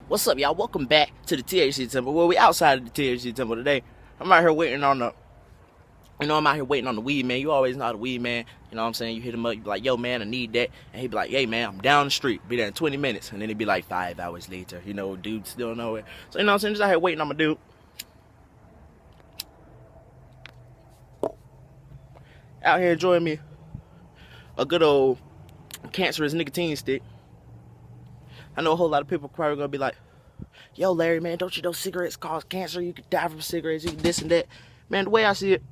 What's up, y'all? Welcome back to the THC Temple. Well, we outside of the THC Temple today. I'm out here waiting on the, I'm out here waiting on the weed man. You always know the weed man. You know what I'm saying? You hit him up, you be like, yo, man, I need that. And he be like, hey, man, I'm down the street. Be there in 20 minutes. And then it'd be like 5 hours later. You know, dude still nowhere. So, you know what I'm saying? Just out here waiting on my dude. Out here enjoying me a good old cancerous nicotine stick. I know a whole lot of people probably gonna be like, yo, Larry, man, don't you know cigarettes cause cancer? You could die from cigarettes, you can this and that. Man, the way I see it,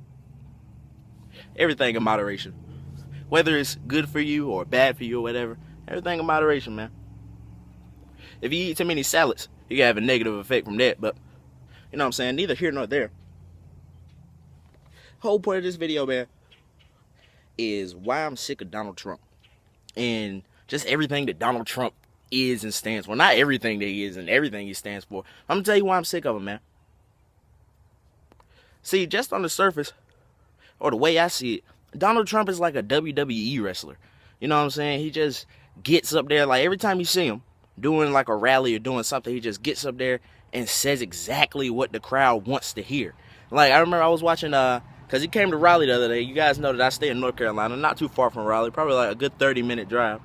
everything in moderation. Whether it's good for you or bad for you or whatever, everything in moderation, man. If you eat too many salads, you can have a negative effect from that, but you know what I'm saying? Neither here nor there. Whole point of this video, man, is why I'm sick of Donald Trump. And just everything that Donald Trump is and stands for. Not everything that he is and everything he stands for. I'm gonna tell you why I'm sick of him, man. See, just on the surface, or the way I see it, Donald Trump is like a WWE wrestler. You know what I'm saying? He just gets up there, like every time you see him doing like a rally or doing something, he just gets up there and says exactly what the crowd wants to hear. Like, I remember I was watching, because he came to Raleigh the other day. You guys know that I stay in North Carolina, not too far from Raleigh, probably like a good 30-minute drive.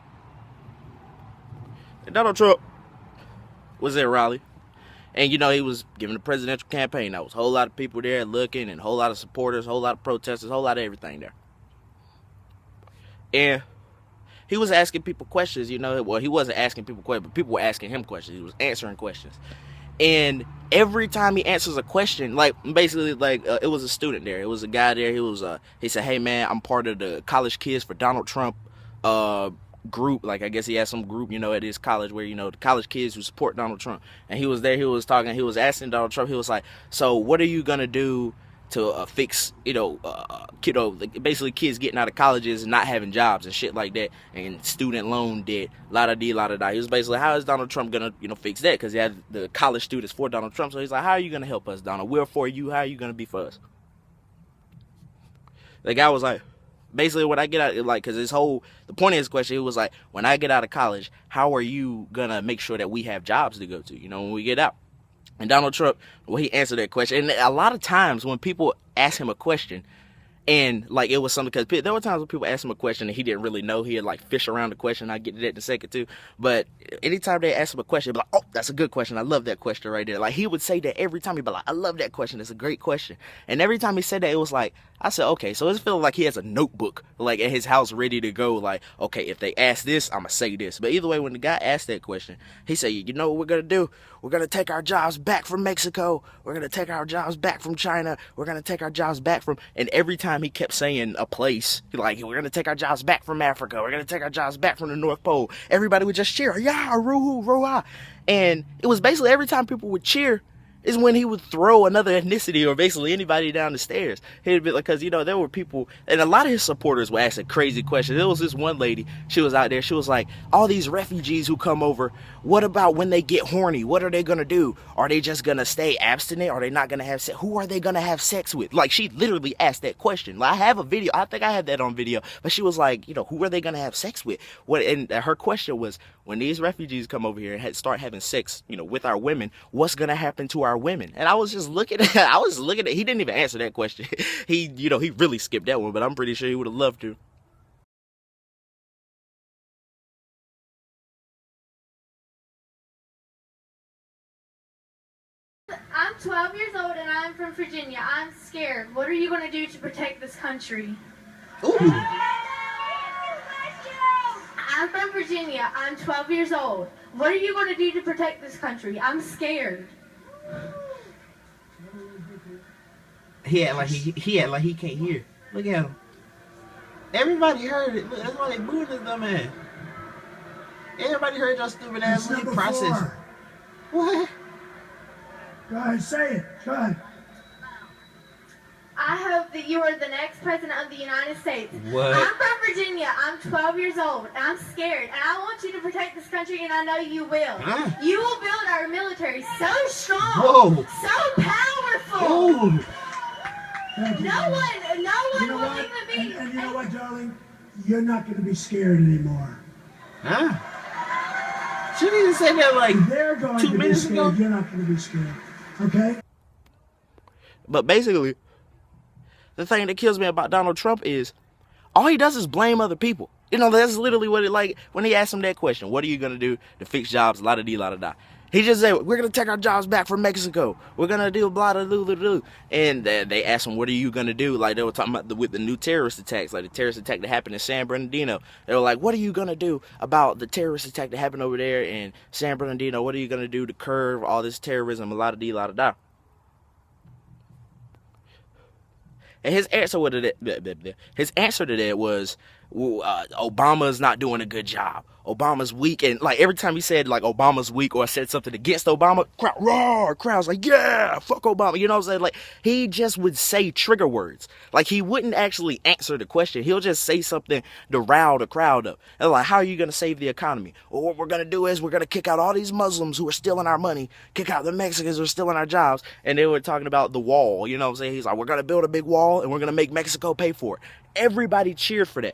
And Donald Trump was at Raleigh. And, you know, he was giving a presidential campaign. There was a whole lot of people there looking, and a whole lot of supporters, a whole lot of protesters, a whole lot of everything there. And he was asking people questions, you know. Well, he wasn't asking people questions, but people were asking him questions. He was answering questions. And every time he answers a question, like, basically, like, it was a student there. It was a guy there. He said, hey, man, I'm part of the College Kids for Donald Trump group. Like, I guess he has some group, you know, at his college where, you know, the college kids who support Donald Trump. And he was there, he was talking, he was asking Donald Trump, he was like, so what are you gonna do to fix, basically kids getting out of colleges and not having jobs and shit like that, and student loan debt, la-da-dee, la-da-da. He was basically, how is Donald Trump gonna, fix that? Because he had the college students for Donald Trump. So he's like, how are you gonna help us, Donald? We're for you. How are you gonna be for us? The guy was like, basically, when I get out, like, because the point of his question, it was like, when I get out of college, how are you gonna make sure that we have jobs to go to, when we get out? And Donald Trump, well, he answered that question. And a lot of times when people ask him a question, and like it was something, because there were times when people asked him a question and he didn't really know. He had like fish around the question. I'll get to that in a second too. But anytime they asked him a question, he'd be like, oh, that's a good question. I love that question right there. Like, he would say that every time. He'd be like, I love that question. It's a great question. And every time he said that, it was like, I said, okay, so it's feeling like he has a notebook like at his house ready to go. Like, okay, if they ask this, I'm gonna say this. But either way, when the guy asked that question, he said, you know what we're gonna do? We're gonna take our jobs back from Mexico. We're gonna take our jobs back from China. We're gonna take our jobs back from, and every time he kept saying a place, like, we're gonna take our jobs back from Africa. We're gonna take our jobs back from the North Pole. Everybody would just cheer, yeah, roo-hoo, roo-ah. And it was basically every time people would cheer is when he would throw another ethnicity or basically anybody down the stairs. He'd be like, because, there were people, and a lot of his supporters were asking crazy questions. There was this one lady, she was out there, she was like, all these refugees who come over, what about when they get horny? What are they going to do? Are they just going to stay abstinent? Are they not going to have sex? Who are they going to have sex with? Like, she literally asked that question. Like, I have a video, I think I had that on video, but she was like, who are they going to have sex with? And her question was, when these refugees come over here and start having sex, with our women, what's going to happen to our women? And I was just looking at, he didn't even answer that question. He really skipped that one, but I'm pretty sure he would have loved to. I'm 12 years old and I'm from Virginia. I'm scared. What are you going to do to protect this country? Ooh. I'm from Virginia. I'm 12 years old. What are you going to do to protect this country? I'm scared. He act like he can't hear. Look at him. Everybody heard it. Look, that's why they booed this dumb ass. Everybody heard your stupid ass when you process. What? Go ahead, say it. Go ahead. I hope that you are the next president of the United States. What? I'm from Virginia. I'm 12 years old. And I'm scared. And I want you to protect this country, and I know you will. Huh? You will build our military so strong. Whoa. So powerful. Ooh. No one will what? even be. And you know what, darling? You're not going to be scared anymore. Huh? Shouldn't you say that like They're going 2 to be minutes scared. ago? You're not going to be scared. Okay? But basically, the thing that kills me about Donald Trump is all he does is blame other people. You know, that's literally what it like when he asked him that question. What are you going to do to fix jobs? La da dee, la da da. He just said, we're going to take our jobs back from Mexico. We're going to do blah da doo da doo. And they asked him, what are you going to do? Like they were talking about with the new terrorist attacks, like the terrorist attack that happened in San Bernardino. They were like, what are you going to do about the terrorist attack that happened over there in San Bernardino? What are you going to do to curb all this terrorism? La da dee, la da da. And his answer to that was, Obama's not doing a good job. Obama's weak. And like every time he said like Obama's weak or said something against Obama, crowds like, yeah, fuck Obama. You know what I'm saying? Like he just would say trigger words. Like he wouldn't actually answer the question. He'll just say something to rile the crowd up. And like, how are you going to save the economy? Well, what we're going to do is we're going to kick out all these Muslims who are stealing our money, kick out the Mexicans who are stealing our jobs. And they were talking about the wall. You know what I'm saying? He's like, we're going to build a big wall and we're going to make Mexico pay for it. Everybody cheered for that.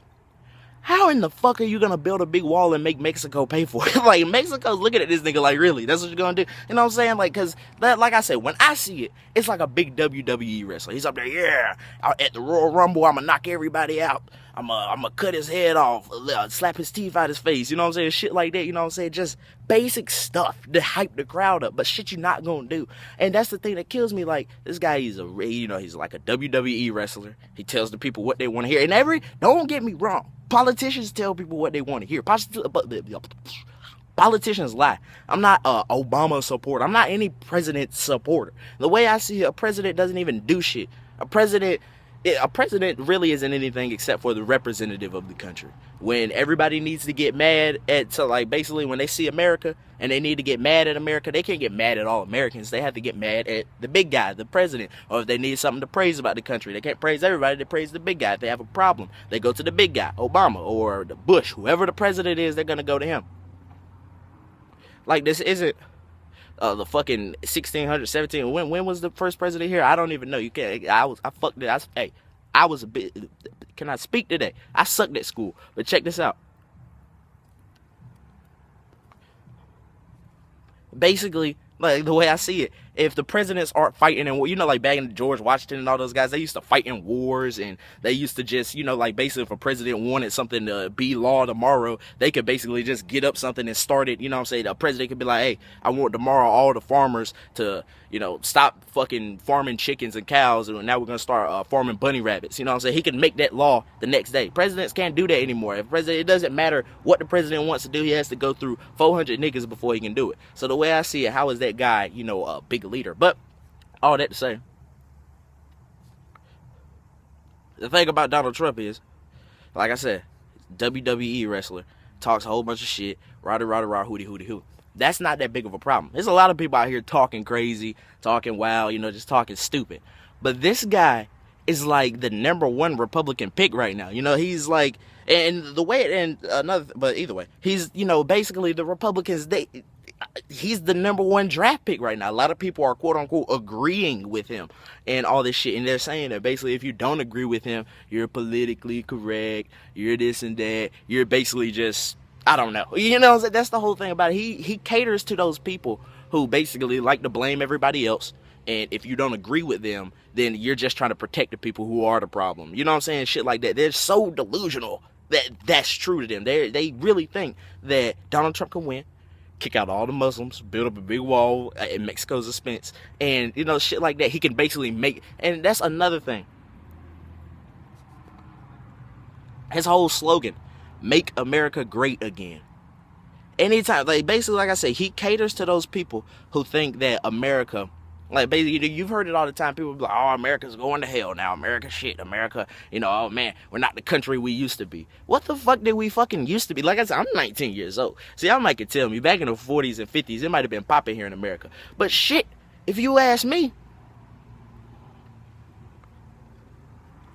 How in the fuck are you gonna build a big wall and make Mexico pay for it? Like, Mexico's looking at this nigga like, really? That's what you're gonna do? You know what I'm saying? Like, cause that, like I said, when I see it, it's like a big WWE wrestler. He's up there, yeah, at the Royal Rumble, I'm gonna knock everybody out. I'm gonna cut his head off, slap his teeth out his face. You know what I'm saying? Shit like that. You know what I'm saying? Just basic stuff to hype the crowd up, but shit you're not gonna do. And that's the thing that kills me. Like, this guy, he's like a WWE wrestler. He tells the people what they want to hear. And don't get me wrong, politicians tell people what they want to hear. Politicians lie. I'm not a Obama supporter. I'm not any president supporter. The way I see it, a president doesn't even do shit. A president really isn't anything except for the representative of the country. When everybody needs to get mad at, so like basically when they see America and they need to get mad at America, they can't get mad at all Americans. They have to get mad at the big guy, the president. Or if they need something to praise about the country, they can't praise everybody, they praise the big guy. If they have a problem, they go to the big guy, Obama or the Bush, whoever the president is, they're gonna go to him. Like, this isn't the fucking 1617. When was the first president here? I don't even know. You can't. I fucked it. I was a bit. Can I speak today? I sucked at school. But check this out. Basically, like the way I see it, if the presidents aren't fighting in war, you know, like back in George Washington and all those guys, they used to fight in wars, and they used to just, you know, like basically if a president wanted something to be law tomorrow, they could basically just get up something and start it. You know what I'm saying? The president could be like, hey, I want tomorrow all the farmers to, you know, stop fucking farming chickens and cows, and now we're gonna start farming bunny rabbits. You know what I'm saying? He can make that law the next day. Presidents can't do that anymore. If president, it doesn't matter what the president wants to do, he has to go through 400 niggas before he can do it. So the way I see it, how is that guy, you know, a big leader? But all that to say, the thing about Donald Trump is, like I said, WWE wrestler, talks a whole bunch of shit, rah hooty hoo. That's not that big of a problem. There's a lot of people out here talking crazy, talking wild, you know, just talking stupid. But this guy is like the #1 Republican pick right now. You know, he's like, and the way, and but either way, he's, you know, basically the Republicans, he's the #1 draft pick right now. A lot of people are quote unquote agreeing with him and all this shit, and they're saying that basically if you don't agree with him, you're politically correct, you're this and that, you're basically just, I don't know. You know, that's the whole thing about it. He caters to those people who basically like to blame everybody else, and if you don't agree with them, then you're just trying to protect the people who are the problem. You know what I'm saying? Shit like that. They're so delusional that that's true to them. They really think that Donald Trump can win, kick out all the Muslims, build up a big wall at Mexico's expense, and, you know, shit like that. He can basically make, and that's another thing. His whole slogan, make America great again. Anytime, like, basically, like I say, he caters to those people who think that America, like, basically, you've heard it all the time. People be like, oh, America's going to hell now. America shit. America, you know, oh, man, we're not the country we used to be. What the fuck did we fucking used to be? Like I said, I'm 19 years old. See, I might could tell me, back in the 40s and 50s, it might have been popping here in America. But shit, if you ask me,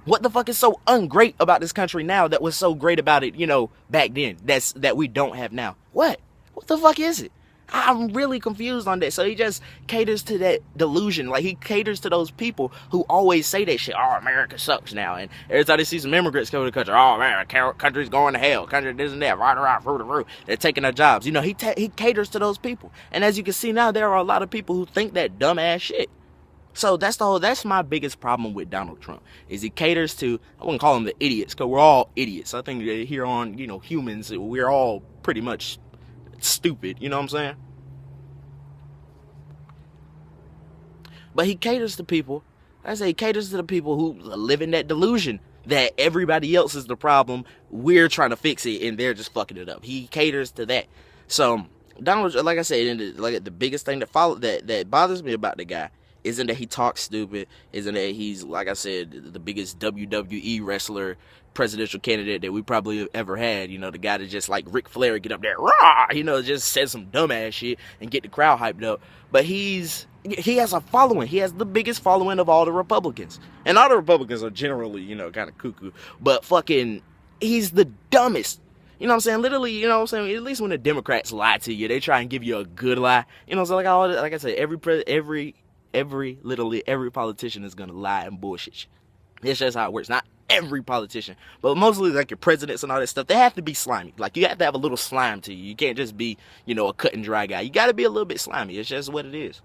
what the fuck is so ungreat about this country now that was so great about it, you know, back then, that we don't have now? What the fuck is it? I'm really confused on that. So he just caters to that delusion. Like, he caters to those people who always say that shit. Oh, America sucks now. And every time they see some immigrants come to the country, oh, man, country's going to hell. Country this and that, right, through. They're taking their jobs. You know, he caters to those people. And as you can see now, there are a lot of people who think that dumbass shit. So that's my biggest problem with Donald Trump, is he caters to, I wouldn't call them the idiots, because we're all idiots. I think that here on, Humans, we're all pretty much stupid, you know what I'm saying? But he caters to people, he caters to the people who live in that delusion that everybody else is the problem, we're trying to fix it, and they're just fucking it up. He caters to that. So, Donald, like I said, the biggest thing that bothers me about the guy isn't that he talks stupid, isn't that he's, like I said, the biggest WWE wrestler, presidential candidate that we probably have ever had. You know, the guy that just like Ric Flair get up there, rah, just says some dumbass shit and get the crowd hyped up. But he has a following. He has the biggest following of all the Republicans. And all the Republicans are generally, kind of cuckoo. But fucking, he's the dumbest. You know what I'm saying? Literally, you know what I'm saying? At least when the Democrats lie to you, they try and give you a good lie. You know, so like I said, literally every politician is gonna lie and bullshit. It's just how it works. Not every politician, but mostly like your presidents and all that stuff. They have to be slimy. Like, you have to have a little slime to you. You can't just be, a cut and dry guy. You got to be a little bit slimy. It's just what it is.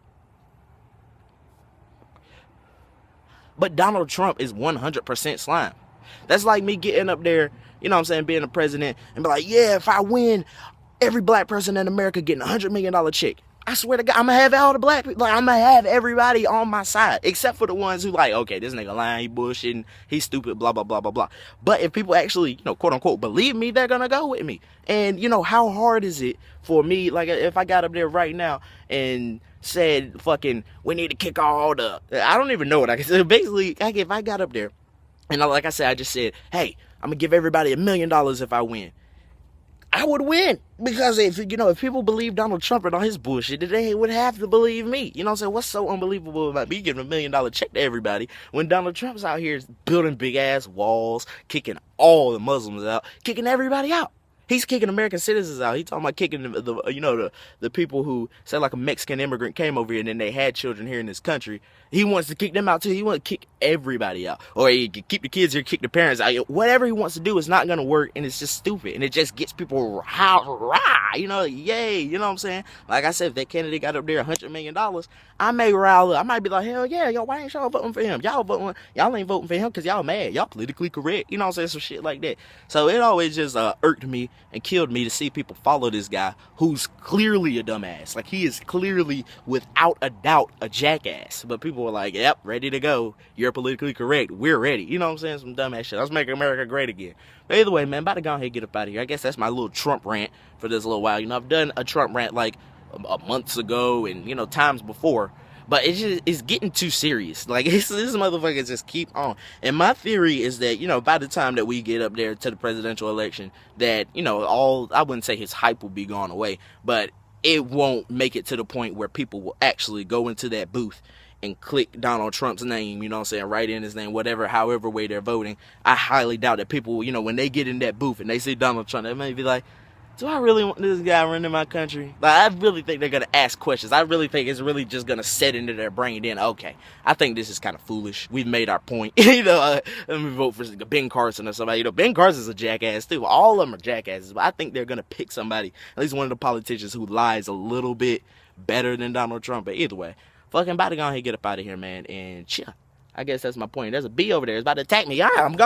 But Donald Trump is 100% slime. That's like me getting up there, you know what I'm saying, being a president and be like, yeah, if I win, every black person in America getting $100 million check. I swear to God, I'm going to have all the black people. Like, I'm going to have everybody on my side, except for the ones who like, okay, this nigga lying, he bullshitting, he's stupid, blah, blah, blah, blah, blah. But if people actually, quote unquote, believe me, they're going to go with me. And, how hard is it for me, like, if I got up there right now and said, fucking, we need to kick all the, I don't even know what I can say. Basically, if I got up there and like I said, I just said, hey, I'm going to give everybody $1 million if I win. I would win, because if people believe Donald Trump and all his bullshit, they would have to believe me. You know what I'm saying? What's so unbelievable about me giving $1 million check to everybody when Donald Trump's out here building big ass walls, kicking all the Muslims out, kicking everybody out? He's kicking American citizens out. He's talking about kicking the people who say like a Mexican immigrant came over here and then they had children here in this country. He wants to kick them out too. He wants to kick everybody out. Or he can keep the kids here, kick the parents out. Whatever he wants to do is not going to work, and it's just stupid. And it just gets people yay, you know what I'm saying? Like I said, if that candidate got up there $100 million, I may rile up. I might be like, hell yeah, yo, why ain't y'all voting for him? Y'all ain't voting for him because y'all mad. Y'all politically correct. You know what I'm saying? Some shit like that. So it always just irked me and killed me to see people follow this guy who's clearly a dumbass. Like, he is clearly, without a doubt, a jackass. But people were like, yep, ready to go. You're politically correct. We're ready. You know what I'm saying? Some dumbass shit. Let's make America great again. But either way, man, about to go ahead and get up out of here. I guess that's my little Trump rant for this little while. I've done a Trump rant like months ago and, times before. But it's getting too serious. Like, this motherfucker just keep on. And my theory is that, by the time that we get up there to the presidential election, that, I wouldn't say his hype will be gone away, but it won't make it to the point where people will actually go into that booth and click Donald Trump's name, you know what I'm saying, write in his name, however way they're voting. I highly doubt that people, when they get in that booth and they see Donald Trump, they may be like, do I really want this guy running my country? Like, I really think they're going to ask questions. I really think it's really just going to set into their brain then, okay, I think this is kind of foolish. We've made our point. Let me vote for Ben Carson or somebody. Ben Carson's a jackass too. All of them are jackasses. But I think they're going to pick somebody, at least one of the politicians who lies a little bit better than Donald Trump. But either way, fucking about to go ahead and get up out of here, man. And chill. I guess that's my point. There's a bee over there. It's about to attack me. I'm going.